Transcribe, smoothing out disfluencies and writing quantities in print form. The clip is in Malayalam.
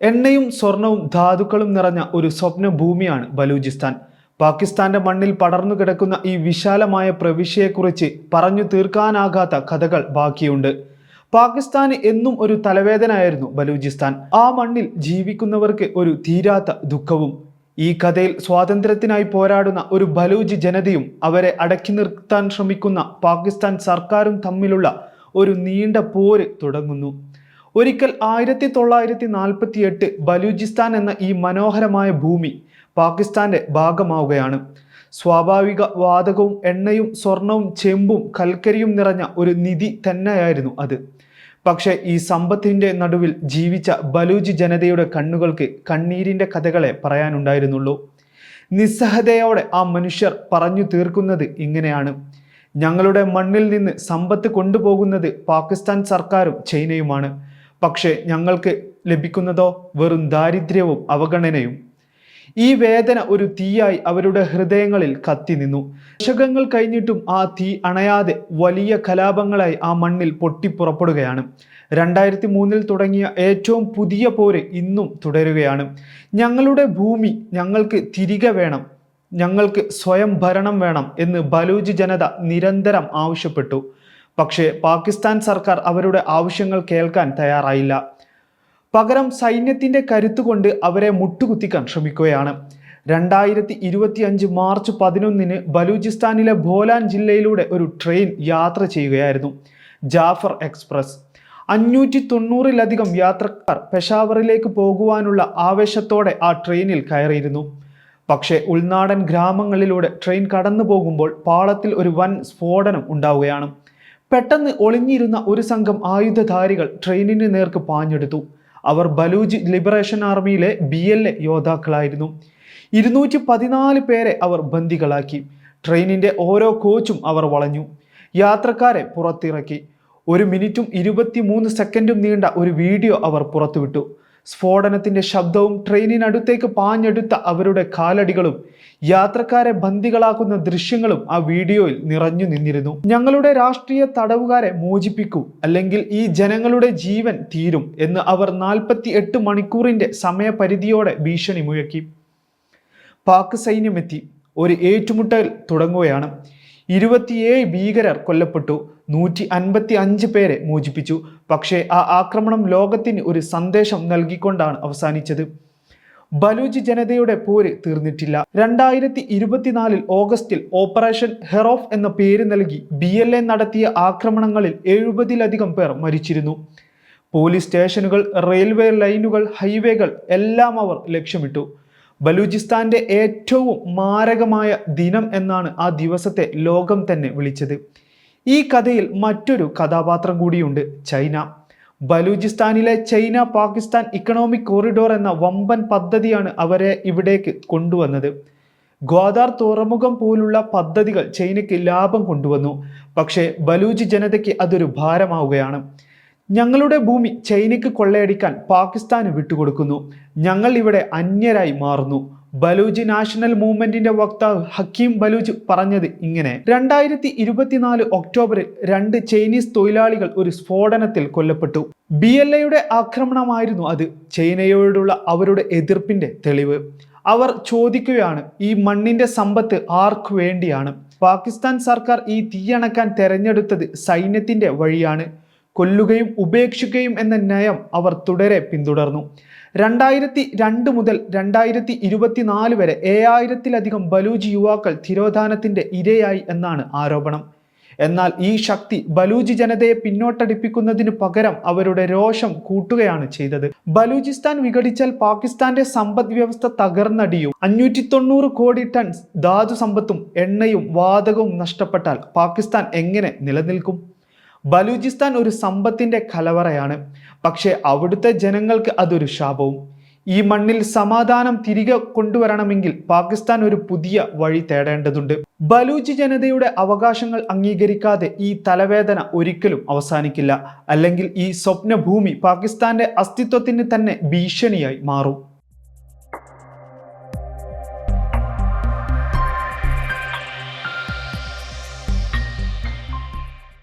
എണ്ണയും സ്വർണവും ധാതുക്കളും നിറഞ്ഞ ഒരു സ്വപ്ന ഭൂമിയാണ് ബലൂചിസ്ഥാൻ. പാകിസ്ഥാന്റെ മണ്ണിൽ പടർന്നു കിടക്കുന്ന ഈ വിശാലമായ പ്രവിശ്യയെക്കുറിച്ച് പറഞ്ഞു തീർക്കാനാകാത്ത കഥകൾ ബാക്കിയുണ്ട്. പാകിസ്ഥാന് എന്നും ഒരു തലവേദനയായിരുന്നു ബലൂചിസ്ഥാൻ. ആ മണ്ണിൽ ജീവിക്കുന്നവർക്ക് ഒരു തീരാത്ത ദുഃഖവും. ഈ കഥയിൽ സ്വാതന്ത്ര്യത്തിനായി പോരാടുന്ന ഒരു ബലൂജ് ജനതയും അവരെ അടക്കി നിർത്താൻ ശ്രമിക്കുന്ന പാകിസ്ഥാൻ സർക്കാരും തമ്മിലുള്ള ഒരു നീണ്ട പോര് തുടങ്ങുന്നു. ഒരിക്കൽ 1948 ബലൂചിസ്ഥാൻ എന്ന ഈ മനോഹരമായ ഭൂമി പാകിസ്ഥാന്റെ ഭാഗമാവുകയാണ്. സ്വാഭാവിക വാതകവും എണ്ണയും സ്വർണവും ചെമ്പും കൽക്കരിയും നിറഞ്ഞ ഒരു നിധി തന്നെയായിരുന്നു അത്. പക്ഷേ ഈ സമ്പത്തിന്റെ നടുവിൽ ജീവിച്ച ബലൂജ് ജനതയുടെ കണ്ണുകൾക്ക് കണ്ണീരിന്റെ കഥകളെ പറയാനുണ്ടായിരുന്നുള്ളൂ. നിസ്സഹതയോടെ ആ മനുഷ്യർ പറഞ്ഞു തീർക്കുന്നത് ഇങ്ങനെയാണ്: ഞങ്ങളുടെ മണ്ണിൽ നിന്ന് സമ്പത്ത് കൊണ്ടുപോകുന്നത് പാകിസ്ഥാൻ സർക്കാരും ചൈനയുമാണ്. പക്ഷേ ഞങ്ങൾക്ക് ലഭിക്കുന്നതോ വെറും ദാരിദ്ര്യവും അവഗണനയും. ഈ വേദന ഒരു തീയായി അവരുടെ ഹൃദയങ്ങളിൽ കത്തി നിന്നു. ദശകങ്ങൾ കഴിഞ്ഞിട്ടും ആ തീ അണയാതെ വലിയ കലാപങ്ങളായി ആ മണ്ണിൽ പൊട്ടിപ്പുറപ്പെടുകയാണ്. 2003 തുടങ്ങിയ ഏറ്റവും പുതിയ പോര് ഇന്നും തുടരുകയാണ്. ഞങ്ങളുടെ ഭൂമി ഞങ്ങൾക്ക് തിരികെ വേണം, ഞങ്ങൾക്ക് സ്വയം ഭരണം വേണം എന്ന് ബലൂജ് ജനത നിരന്തരം ആവശ്യപ്പെട്ടു. പക്ഷേ പാകിസ്ഥാൻ സർക്കാർ അവരുടെ ആവശ്യങ്ങൾ കേൾക്കാൻ തയ്യാറായില്ല. പകരം സൈന്യത്തിന്റെ കരുത്തുകൊണ്ട് അവരെ മുട്ടുകുത്തിക്കാൻ ശ്രമിക്കുകയാണ്. 2025 മാർച്ച് 11 ബലൂചിസ്ഥാനിലെ ബോലാൻ ജില്ലയിലൂടെ ഒരു ട്രെയിൻ യാത്ര ചെയ്യുകയായിരുന്നു, ജാഫർ എക്സ്പ്രസ്. 590-ലധികം യാത്രക്കാർ പെഷാവറിലേക്ക് പോകുവാനുള്ള ആവേശത്തോടെ ആ ട്രെയിനിൽ കയറിയിരുന്നു. പക്ഷേ ഉൾനാടൻ ഗ്രാമങ്ങളിലൂടെ ട്രെയിൻ കടന്നു പോകുമ്പോൾ പാളത്തിൽ ഒരു വൻ സ്ഫോടനം ഉണ്ടാവുകയാണ്. പെട്ടെന്ന് ഒളിഞ്ഞിരുന്ന ഒരു സംഘം ആയുധധാരികൾ ട്രെയിനിന് നേർക്ക് പാഞ്ഞെടുത്തു. അവർ ബലൂജ് ലിബറേഷൻ ആർമിയിലെ BLA യോദ്ധാക്കളായിരുന്നു. 214 പേരെ അവർ ബന്ദികളാക്കി. ട്രെയിനിന്റെ ഓരോ കോച്ചും അവർ വളഞ്ഞു. യാത്രക്കാരെ പുറത്തിറക്കി. 1 മിനിറ്റും 23 സെക്കൻഡും നീണ്ട ഒരു വീഡിയോ അവർ പുറത്തുവിട്ടു. സ്ഫോടനത്തിന്റെ ശബ്ദവും ട്രെയിനിനടുത്തേക്ക് പാഞ്ഞെടുത്ത അവരുടെ കാലടികളും യാത്രക്കാരെ ബന്ദികളാക്കുന്ന ദൃശ്യങ്ങളും ആ വീഡിയോയിൽ നിറഞ്ഞു നിന്നിരുന്നു. ഞങ്ങളുടെ രാഷ്ട്രീയ തടവുകാരെ മോചിപ്പിക്കൂ, അല്ലെങ്കിൽ ഈ ജനങ്ങളുടെ ജീവൻ തീരും എന്ന് അവർ 48 മണിക്കൂറിന്റെ സമയപരിധിയോടെ ഭീഷണി മുഴക്കി. പാക് സൈന്യമെത്തി. ഒരു ഏറ്റുമുട്ടൽ തുടങ്ങുകയാണ്. 27 ഭീകരർ കൊല്ലപ്പെട്ടു, 155 പേരെ മോചിപ്പിച്ചു. പക്ഷേ ആ ആക്രമണം ലോകത്തിന് ഒരു സന്ദേശം നൽകിക്കൊണ്ടാണ് അവസാനിച്ചത്. ബലൂജ് ജനതയുടെ പോര് തീർന്നിട്ടില്ല. 2024 ഓഗസ്റ്റിൽ ഓപ്പറേഷൻ ഹെറോഫ് എന്ന പേര് നൽകി BLA നടത്തിയ ആക്രമണങ്ങളിൽ 70-ലധികം പേർ മരിച്ചിരുന്നു. പോലീസ് സ്റ്റേഷനുകൾ, റെയിൽവേ ലൈനുകൾ, ഹൈവേകൾ എല്ലാം അവർ ലക്ഷ്യമിട്ടു. ബലൂചിസ്ഥാന്റെ ഏറ്റവും മാരകമായ ദിനം എന്നാണ് ആ ദിവസത്തെ ലോകം തന്നെ വിളിച്ചത്. ഈ കഥയിൽ മറ്റൊരു കഥാപാത്രം കൂടിയുണ്ട്: ചൈന. ബലൂചിസ്ഥാനിലെ ചൈന പാകിസ്ഥാൻ ഇക്കണോമിക് കോറിഡോർ എന്ന വമ്പൻ പദ്ധതിയാണ് അവരെ ഇവിടേക്ക് കൊണ്ടുവന്നത്. ഗ്വാദാർ തുറമുഖം പോലുള്ള പദ്ധതികൾ ചൈനയ്ക്ക് ലാഭം കൊണ്ടുവന്നു. പക്ഷേ ബലൂജ് ജനതയ്ക്ക് അതൊരു ഭാരമാവുകയാണ്. ഞങ്ങളുടെ ഭൂമി ചൈനയ്ക്ക് കൊള്ളയടിക്കാൻ പാകിസ്ഥാന് വിട്ടുകൊടുക്കുന്നു. ഞങ്ങൾ ഇവിടെ അന്യരായി മാറുന്നു. ബലൂജ് നാഷണൽ മൂവ്മെന്റിന്റെ വക്താവ് ഹക്കീം ബലൂജ് പറഞ്ഞത് ഇങ്ങനെ: 2024 ഒക്ടോബറിൽ 2 ചൈനീസ് തൊഴിലാളികൾ ഒരു സ്ഫോടനത്തിൽ കൊല്ലപ്പെട്ടു. BLAയുടെ ആക്രമണമായിരുന്നു അത്. ചൈനയോടുള്ള അവരുടെ എതിർപ്പിന്റെ തെളിവ്. അവർ ചോദിക്കുകയാണ്, ഈ മണ്ണിന്റെ സമ്പത്ത് ആർക്കു വേണ്ടിയാണ്? പാകിസ്ഥാൻ സർക്കാർ ഈ തീയണക്കാൻ തെരഞ്ഞെടുത്തത് സൈന്യത്തിന്റെ വഴിയാണ്. കൊല്ലുകയും ഉപേക്ഷിക്കുകയും എന്ന നയം അവർ തുടരെ പിന്തുടർന്നു. 2002 മുതൽ 2024 വരെ 7000-ലധികം ബലൂജ് യുവാക്കൾ തിരോധാനത്തിന്റെ ഇരയായി എന്നാണ് ആരോപണം. എന്നാൽ ഈ ശക്തി ബലൂജ് ജനതയെ പിന്നോട്ടടിപ്പിക്കുന്നതിന് പകരം അവരുടെ രോഷം കൂട്ടുകയാണ് ചെയ്തത്. ബലൂചിസ്ഥാൻ വിഘടിച്ചാൽ പാകിസ്ഥാന്റെ സമ്പദ് വ്യവസ്ഥ തകർന്നടിയും. 590 കോടി ടൺ ധാതു സമ്പത്തും എണ്ണയും വാതകവും നഷ്ടപ്പെട്ടാൽ പാകിസ്ഥാൻ എങ്ങനെ നിലനിൽക്കും? ബലൂചിസ്ഥാൻ ഒരു സമ്പത്തിന്റെ കലവറയാണ്, പക്ഷേ അവിടുത്തെ ജനങ്ങൾക്ക് അതൊരു ശാപവും. ഈ മണ്ണിൽ സമാധാനം തിരികെ കൊണ്ടുവരണമെങ്കിൽ പാകിസ്ഥാൻ ഒരു പുതിയ വഴി തേടേണ്ടതുണ്ട്. ബലൂജ് ജനതയുടെ അവകാശങ്ങൾ അംഗീകരിക്കാതെ ഈ തലവേദന ഒരിക്കലും അവസാനിക്കില്ല. അല്ലെങ്കിൽ ഈ സ്വപ്നഭൂമി പാകിസ്ഥാന്റെ അസ്തിത്വത്തിന് തന്നെ ഭീഷണിയായി മാറും.